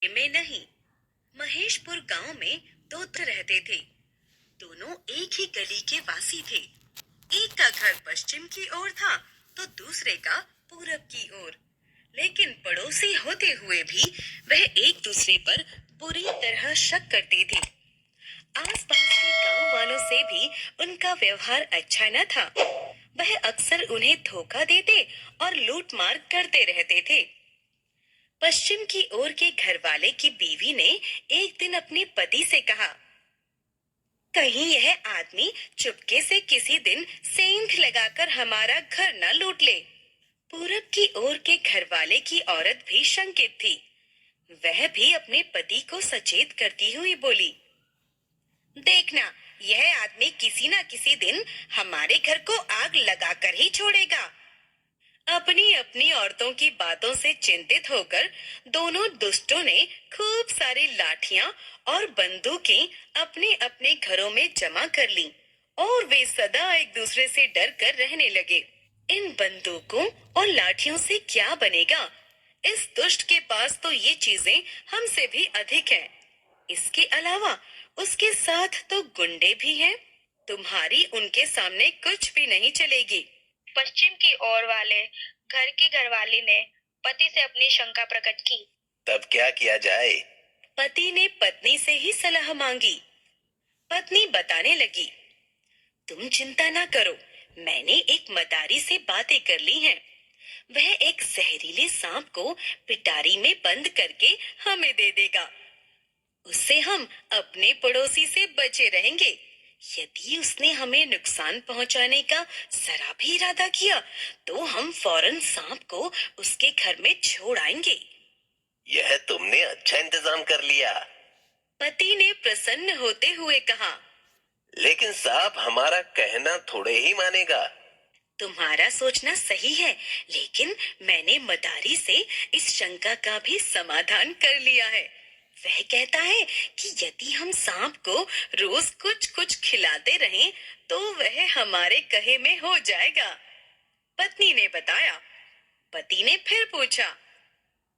में नहीं, महेशपुर गांव में दो रहते थे। दोनों एक ही गली के वासी थे। एक का घर पश्चिम की ओर था तो दूसरे का पूरब की ओर। लेकिन पड़ोसी होते हुए भी वह एक दूसरे पर बुरी तरह शक करते थे। आसपास के गांव वालों से भी उनका व्यवहार अच्छा न था। वह अक्सर उन्हें धोखा देते और लूट मार करते रहते थे। पश्चिम की ओर के घर वाले की बीवी ने एक दिन अपने पति से कहा, कहीं यह आदमी चुपके से किसी दिन सेंध लगाकर हमारा घर न लूट ले। पूरब की ओर के घर वाले की औरत भी शंकित थी। वह भी अपने पति को सचेत करती हुई बोली, देखना, यह आदमी किसी न किसी दिन हमारे घर को आग लगाकर ही छोड़ेगा। अपनी अपनी औरतों की बातों से चिंतित होकर दोनों दुष्टों ने खूब सारी लाठियां और बंदूकें अपने अपने घरों में जमा कर लीं और वे सदा एक दूसरे से डर कर रहने लगे। इन बंदूकों और लाठियों से क्या बनेगा? इस दुष्ट के पास तो ये चीजें हमसे भी अधिक हैं। इसके अलावा उसके साथ तो गुंडे भी हैं। तुम्हारी उनके सामने कुछ भी नहीं चलेगी। पश्चिम की ओर वाले घर की घरवाली ने पति से अपनी शंका प्रकट की। तब क्या किया जाए? पति ने पत्नी से ही सलाह मांगी। पत्नी बताने लगी, तुम चिंता ना करो, मैंने एक मदारी से बातें कर ली हैं। वह एक जहरीले सांप को पिटारी में बंद करके हमें दे देगा। उससे हम अपने पड़ोसी से बचे रहेंगे। यदि उसने हमें नुकसान पहुंचाने का जरा भी इरादा किया तो हम फौरन सांप को उसके घर में छोड़ आएंगे। यह तुमने अच्छा इंतजाम कर लिया। पति ने प्रसन्न होते हुए कहा, लेकिन सांप हमारा कहना थोड़े ही मानेगा। तुम्हारा सोचना सही है, लेकिन मैंने मदारी से इस शंका का भी समाधान कर लिया है। वह कहता है कि यदि हम सांप को रोज कुछ कुछ खिलाते रहें तो वह हमारे कहे में हो जाएगा। पत्नी ने बताया। पति ने फिर पूछा,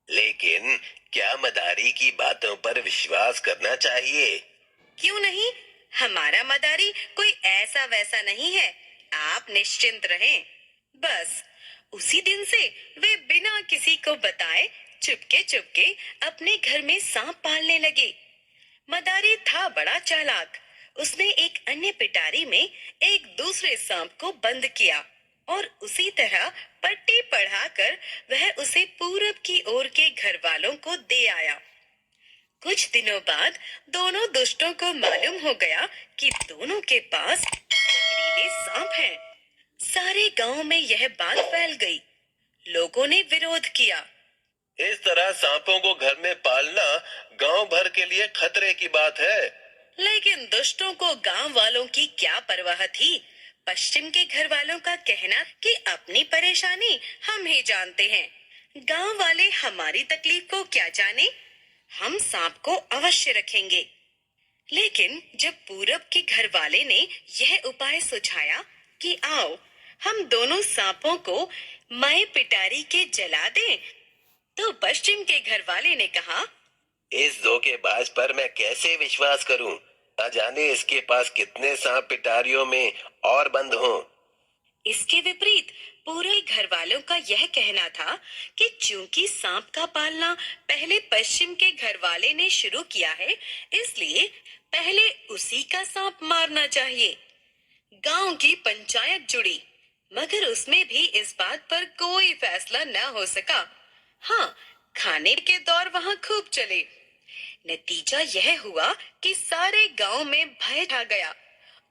लेकिन क्या मदारी की बातों पर विश्वास करना चाहिए? क्यों नहीं? हमारा मदारी कोई ऐसा वैसा नहीं है। आप निश्चिंत रहें। बस उसी दिन से वे बिना किसी को बताए चुपके चुपके अपने घर में सांप पालने लगे। मदारी था बड़ा चालाक। उसने एक अन्य पिटारी में एक दूसरे सांप को बंद किया और उसी तरह पट्टी पढ़ाकर वह उसे पूरब की ओर के घर वालों को दे आया। कुछ दिनों बाद दोनों दुष्टों को मालूम हो गया कि दोनों के पास जहरीले सांप हैं। सारे गांव में यह बात फैल गई। लोगों ने विरोध किया। इस तरह सांपों को घर में पालना गांव भर के लिए खतरे की बात है। लेकिन दुष्टों को गांव वालों की क्या परवाह थी? पश्चिम के घर वालों का कहना कि अपनी परेशानी हम ही जानते हैं। गांव वाले हमारी तकलीफ को क्या जाने? हम सांप को अवश्य रखेंगे। लेकिन जब पूरब के घर वाले ने यह उपाय सुझाया कि आओ हम दोनों सांपों को माए पिटारी के जला दें, तो पश्चिम के घर वाले ने कहा, इस धोखेबाज पर मैं कैसे विश्वास करूं? न जाने इसके पास कितने सांप पिटारियों में और बंद हों। इसके विपरीत पूरे घर वालों का यह कहना था कि चूंकि सांप का पालना पहले पश्चिम के घर वाले ने शुरू किया है, इसलिए पहले उसी का सांप मारना चाहिए। गांव की पंचायत जुड़ी, मगर उसमें भी इस बात पर कोई फैसला न हो सका। हाँ, खाने के दौर वहां खूब चले। नतीजा यह हुआ कि सारे गांव में भय छा गया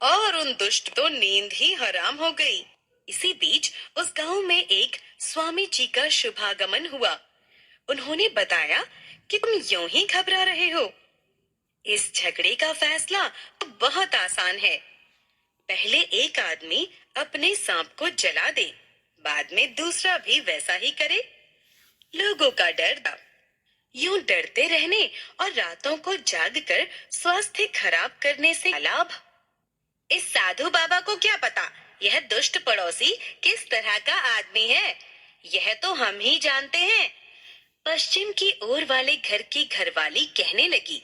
और उन दुष्ट तो नींद ही हराम हो गई। इसी बीच उस गांव में एक स्वामी जी का शुभागमन हुआ। उन्होंने बताया कि तुम यूं ही घबरा रहे हो। इस झगड़े का फैसला तो बहुत आसान है। पहले एक आदमी अपने सांप को जला दे, बाद में दूसरा भी वैसा ही करे। लोगों का डर था। यूं डरते रहने और रातों को जागकर स्वास्थ्य खराब करने से लाभ। इस साधु बाबा को क्या पता यह दुष्ट पड़ोसी किस तरह का आदमी है। यह तो हम ही जानते हैं। पश्चिम की ओर वाले घर की घरवाली कहने लगी,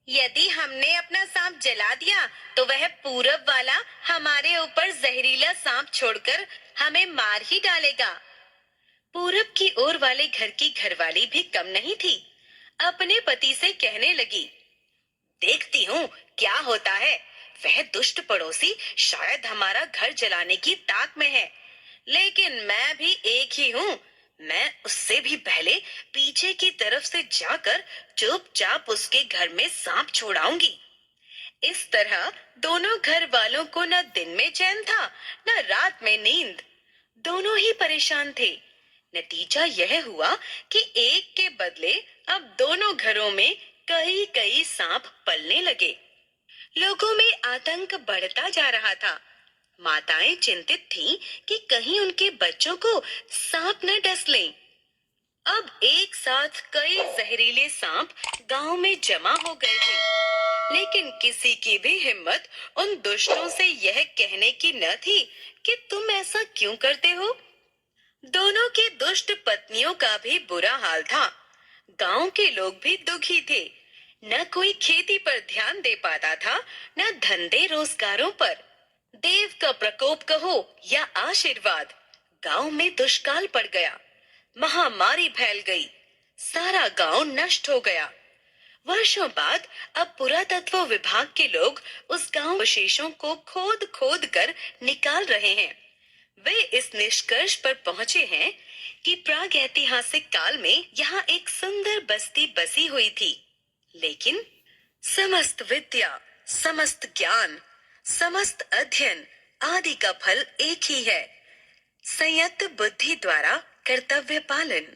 यदि हमने अपना सांप जला दिया तो वह पूरब वाला हमारे ऊपर जहरीला सांप छोड़कर हमें मार ही डालेगा। पूरब की ओर वाले घर की घरवाली भी कम नहीं थी। अपने पति से कहने लगी, देखती हूँ क्या होता है। वह दुष्ट पड़ोसी शायद हमारा घर जलाने की ताक में है, लेकिन मैं भी एक ही हूँ। मैं उससे भी पहले पीछे की तरफ से जाकर चुपचाप उसके घर में सांप छोड़ाऊंगी। इस तरह दोनों घर वालों को न दिन में चैन था, न रात में नींद। दोनों ही परेशान थे। नतीजा यह हुआ कि एक के बदले अब दोनों घरों में कई कई सांप पलने लगे। लोगों में आतंक बढ़ता जा रहा था। माताएं चिंतित थीं कि कहीं उनके बच्चों को सांप न डस लें। अब एक साथ कई जहरीले सांप गांव में जमा हो गए थे, लेकिन किसी की भी हिम्मत उन दुष्टों से यह कहने की न थी कि तुम ऐसा क्यों करते हो। दोनों की दुष्ट पत्नियों का भी बुरा हाल था। गांव के लोग भी दुखी थे। न कोई खेती पर ध्यान दे पाता था, न धंधे रोजगारों पर। देव का प्रकोप कहो या आशीर्वाद, गांव में दुष्काल पड़ गया। महामारी फैल गई। सारा गांव नष्ट हो गया। वर्षों बाद अब पुरातत्व विभाग के लोग उस गांव अवशेषों को खोद खोद कर निकाल रहे हैं। वे इस निष्कर्ष पर पहुंचे हैं कि प्रागैतिहासिक काल में यहाँ एक सुंदर बस्ती बसी हुई थी, लेकिन समस्त विद्या, समस्त ज्ञान, समस्त अध्ययन आदि का फल एक ही है, संयत बुद्धि द्वारा कर्तव्य पालन।